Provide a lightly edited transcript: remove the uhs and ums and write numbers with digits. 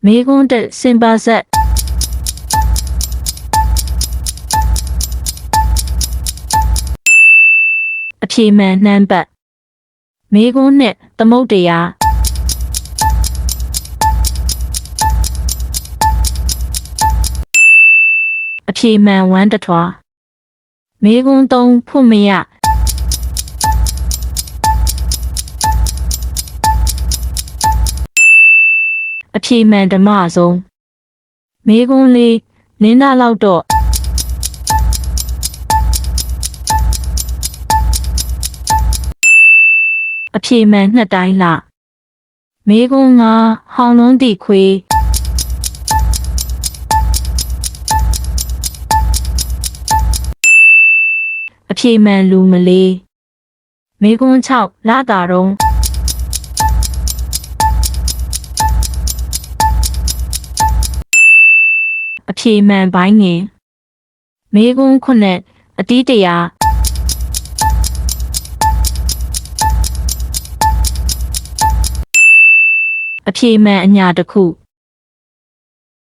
မေကွန်းတက်စင်ပါဆက်အဖြေမှန်နှမ်းပတ်မေကွန်းနဲ့သမုတ်တရားအဖြေမှန်ဝမ်းတထွားမေကွန်းသုံးဖွမရအဖြေမှန်ဓမ္မဆုံးမေကွန်းလေးလင်းသားလောက်တော့အဖြေမှန်နှစ်တိုင်းလှမေကွန်းငါဟောင်းလုံးတိခွေအဖြေမှန်လူမလေးမေကွန်း6လာတာတော့အဖြေမှန်ပိုင်းငင်မေကွန်း9အတီးတရားအဖြေမှန်အညာတစ်ခု